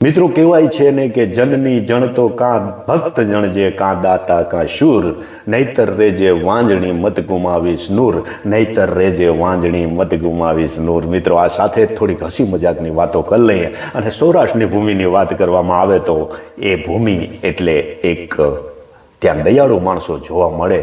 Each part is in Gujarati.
મિત્રો કહેવાય છે ને કે જનની જણ તો કાં ભક્ત જણજે કાં દાતા કાં શૂર, નહીતર રેજે વાંજણી મત ગુમાવીશ નૂર, નહીતર રેજે વાંજણી મત ગુમાવીશ નૂર. મિત્રો આ સાથે થોડીક હસી મજાકની વાતો કરી લઈએ અને સૌરાષ્ટ્રની ભૂમિની વાત કરવામાં આવે તો એ ભૂમિ એટલે એક ત્યાં દયાળુ માણસો જોવા મળે,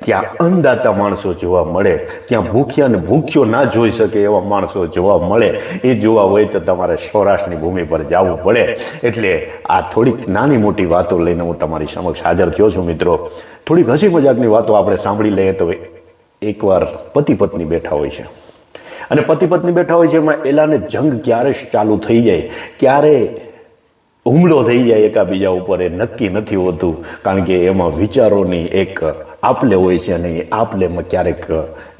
ત્યાં અન્નદાતા માણસો જોવા મળે, ત્યાં ભૂખ્યાને ભૂખ્યો ના જોઈ શકે એવા માણસો જોવા મળે. એ જોવા હોય તો તમારે સૌરાષ્ટ્રની ભૂમિ પર જવું પડે. એટલે આ થોડીક નાની મોટી વાતો લઈને હું તમારી સમક્ષ હાજર થયો છું. મિત્રો થોડીક હસી મજાકની વાતો આપણે સાંભળી લઈએ તો એકવાર પતિ પત્ની બેઠા હોય છે અને પતિ પત્ની બેઠા હોય છે, એમાં એલાને જંગ ક્યારે ચાલુ થઈ જાય, ક્યારે હુમલો થઈ જાય એકાબીજા ઉપર એ નક્કી નથી હોતું, કારણ કે એમાં વિચારોની એક આપલે હોય છે અને એ આપલેમાં ક્યારેક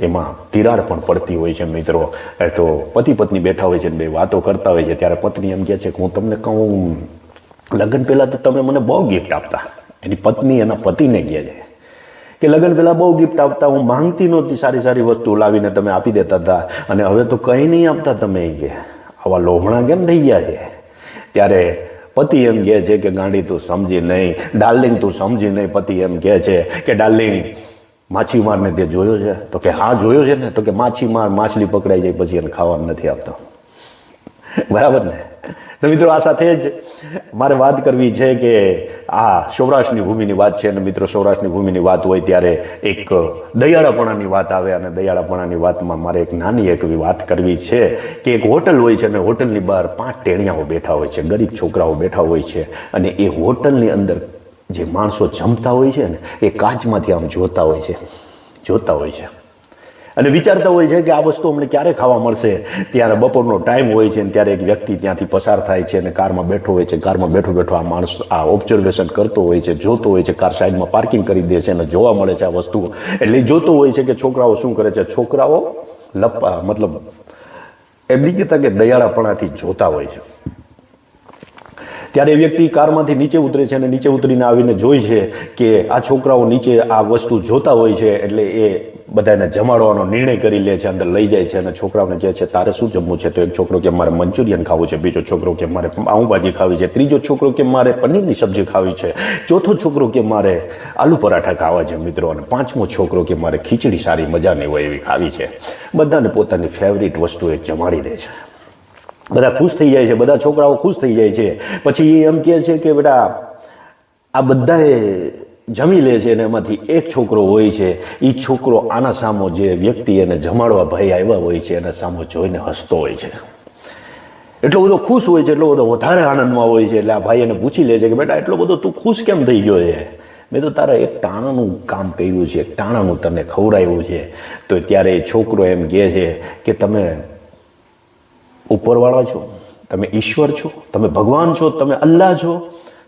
એમાં તિરાડ પણ પડતી હોય છે. મિત્રો તો પતિ પત્ની બેઠા હોય છે ને બે વાતો કરતા હોય છે, ત્યારે પત્ની એમ કહે છે કે હું તમને કહું, લગ્ન પહેલાં તો તમે મને બહુ ગિફ્ટ આપતા. એની પત્ની એના પતિને કહે છે કે લગ્ન પહેલાં બહુ ગિફ્ટ આપતા, હું માંગતી નહોતી, સારી સારી વસ્તુ લાવીને તમે આપી દેતા હતા, અને હવે તો કંઈ નહીં આપતા તમે, કે આવા લોભણા કેમ થઈ ગયા છે. ત્યારે પતિ એમ કહે છે કે ગાંડી તું સમજી નહીં, ડાર્લિંગ તું સમજી નહીં. પતિ એમ કહે છે કે ડાર્લિંગ માછીમારને તે જોયો છે? તો કે હા જોયો છે ને. તો કે માછીમાર માછલી પકડાઈ જાય પછી એને ખાવાનું નથી આપતો, બરાબર ને. તો મિત્રો આ સાથે જ મારે વાત કરવી છે કે આ સૌરાષ્ટ્રની ભૂમિની વાત છે, અને મિત્રો સૌરાષ્ટ્રની ભૂમિની વાત હોય ત્યારે એક દયાળાપણાની વાત આવે, અને દયાળાપણાની વાતમાં મારે એક નાની એવી વાત કરવી છે કે એક હોટલ હોય છે અને હોટલની બહાર 5 ટેણિયાઓ બેઠા હોય છે, ગરીબ છોકરાઓ બેઠા હોય છે, અને એ હોટલની અંદર જે માણસો જમતા હોય છે ને એ કાચમાંથી આમ જોતા હોય છે અને વિચારતા હોય છે કે આ વસ્તુ અમને ક્યારે ખાવા મળશે. ત્યારે બપોરનો ટાઈમ હોય છે અને ત્યારે એક વ્યક્તિ ત્યાંથી પસાર થાય છે અને કારમાં બેઠો હોય છે. કારમાં બેઠો આ માણસ આ ઓબ્ઝર્વેશન કરતો હોય છે, જોતો હોય છે, કાર સાઈડમાં પાર્કિંગ કરી દે છે અને જોવા મળે છે આ વસ્તુ. એટલે જોતો હોય છે કે છોકરાઓ શું કરે છે. છોકરાઓ મતલબ એમ નહીં કહેતા કે દયાળાપણાથી જોતા હોય છે. ત્યારે એ વ્યક્તિ કારમાંથી નીચે ઉતરે છે અને નીચે ઉતરીને આવીને જોઈ છે કે આ છોકરાઓ નીચે આ વસ્તુ જોતા હોય છે. એટલે એ બધાને જમાડવાનો નિર્ણય કરી લે છે, અંદર લઈ જાય છે અને છોકરાઓને કહે છે તારે શું જમવું છે? તો એક છોકરો કે મારે મંચુરિયન ખાવું છે, બીજો છોકરો કે મારે પાઉંભાજી ખાવી છે, ત્રીજો છોકરો કે મારે પનીરની સબ્જી ખાવી છે, ચોથો છોકરો કે મારે આલુ પરાઠા ખાવા છે મિત્રો, અને પાંચમો છોકરો કે મારે ખીચડી સારી મજાની હોય એવી ખાવી છે. બધાને પોતાની ફેવરિટ વસ્તુ એ જમાડી દે છે. બધા ખુશ થઈ જાય છે, બધા છોકરાઓ ખુશ થઈ જાય છે. પછી એ એમ કહે છે કે બેટા આ બધાએ જમી લે છે, અને એમાંથી એક છોકરો હોય છે, એ છોકરો આના સામો જે વ્યક્તિ એને જમાડવા ભાઈ આવ્યા હોય છે એના સામો જોઈને હસતો હોય છે, એટલો બધો ખુશ હોય છે, એટલો બધો વધારે આનંદમાં હોય છે. એટલે આ ભાઈ એને પૂછી લે છે કે બેટા એટલો બધો તું ખુશ કેમ થઈ ગયો છે? મેં તો તારા એક ટાણાનું કામ કર્યું છે, એક ટાણાનું તને ખવડાવ્યું છે. તો ત્યારે એ છોકરો એમ કહે છે કે તમે ઉપરવાળા છો, તમે ઈશ્વર છો, તમે ભગવાન છો, તમે અલ્લાહ છો?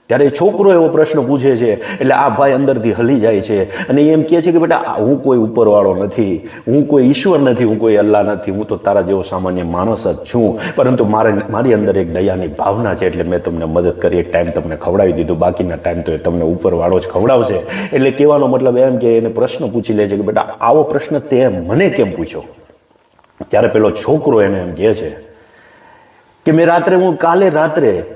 ત્યારે છોકરો એવો પ્રશ્ન પૂછે છે. એટલે આ ભાઈ અંદરથી હલી જાય છે અને એમ કહે છે કે બેટા હું કોઈ ઉપરવાળો નથી, હું કોઈ ઈશ્વર નથી, હું કોઈ અલ્લાહ નથી, હું તો તારા જેવો સામાન્ય માણસ જ છું, પરંતુ મારી અંદર એક દયાની ભાવના છે, એટલે મેં તમને મદદ કરી, એક ટાઈમ તમને ખવડાવી દીધું, બાકીના ટાઈમ તો એ તમને ઉપરવાળો જ ખવડાવશે. એટલે કહેવાનો મતલબ એમ કે એને પ્રશ્ન પૂછી લે છે કે બેટા આવો પ્રશ્ન તે મને કેમ પૂછ્યો? ત્યારે પેલો છોકરો એને એમ કહે છે કે હું કાલે રાત્રે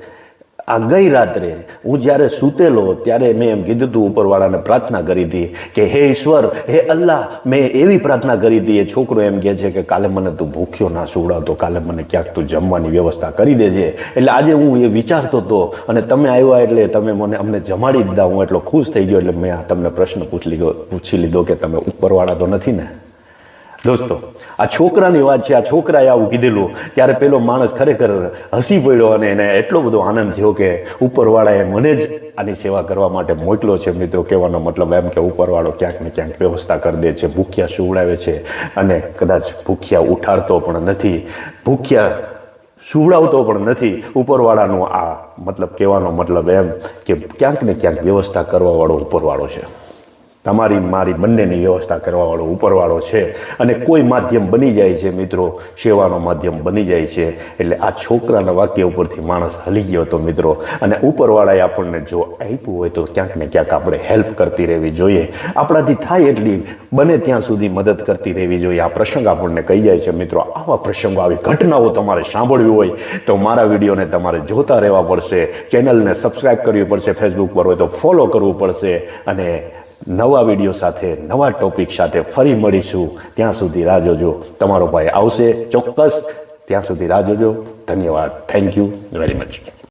ગઈ રાત્રે હું જ્યારે સૂતેલો ત્યારે મેં એમ કીધું હતું, ઉપરવાળાને પ્રાર્થના કરી હતી કે હે ઈશ્વર, હે અલ્લાહ, મેં એવી પ્રાર્થના કરી હતી. એ છોકરો એમ કહે છે કે કાલે મને તું ભૂખ્યો ના સુવડાવતો, કાલે મને ક્યાંક તું જમવાની વ્યવસ્થા કરી દેજે. એટલે આજે હું એ વિચારતો હતો અને તમે આવ્યા એટલે તમે અમને જમાડી દીધા, હું એટલો ખુશ થઈ ગયો. એટલે મેં તમને પ્રશ્ન પૂછી લીધો કે તમે ઉપરવાળા તો નથી ને? દોસ્તો આ છોકરાની વાત છે. આ છોકરાએ આવું કીધેલું ત્યારે પેલો માણસ ખરેખર હસી પડ્યો અને એને એટલો બધો આનંદ થયો કે ઉપરવાળાએ મને જ આની સેવા કરવા માટે મોકલ્યો છે. મિત્રો કહેવાનો મતલબ એમ કે ઉપરવાળો ક્યાંક ને ક્યાંક વ્યવસ્થા કરી દે છે, ભૂખ્યા સુવડાવે છે અને કદાચ ભૂખ્યા ઉઠાડતો પણ નથી, ભૂખ્યા સુવડાવતો પણ નથી. ઉપરવાળાનો આ મતલબ કહેવાનો મતલબ એમ કે ક્યાંક ને ક્યાંક વ્યવસ્થા કરવાવાળો ઉપરવાળો છે. તમારી મારી બંનેની વ્યવસ્થા કરવાવાળો ઉપરવાળો છે. અને કોઈ માધ્યમ બની જાય છે મિત્રો, સેવાનો માધ્યમ બની જાય છે. એટલે આ છોકરાના વાક્ય ઉપરથી માણસ હલી ગયો હતો મિત્રો. અને ઉપરવાળાએ આપણને જો આપ્યું હોય તો ક્યાંક ને ક્યાંક આપણે હેલ્પ કરતી રહેવી જોઈએ. આપણાથી થાય એટલી બને ત્યાં સુધી મદદ કરતી રહેવી જોઈએ. આ પ્રસંગ આપણને કહી જાય છે મિત્રો. આવા પ્રસંગો, આવી ઘટનાઓ તમારે સાંભળવી હોય તો મારા વિડીયોને તમારે જોતા રહેવા પડશે. ચેનલને સબસ્ક્રાઈબ કરવી પડશે. ફેસબુક પર હોય તો ફોલો કરવું પડશે. અને નવા વિડીયો સાથે, નવા ટોપિક સાથે ફરી મળીશું. ત્યાં સુધી રાહ જોજો. તમારો ભાઈ આવશે ચોક્કસ. ત્યાં સુધી રાહ જોજો. ધન્યવાદ. Thank you very much.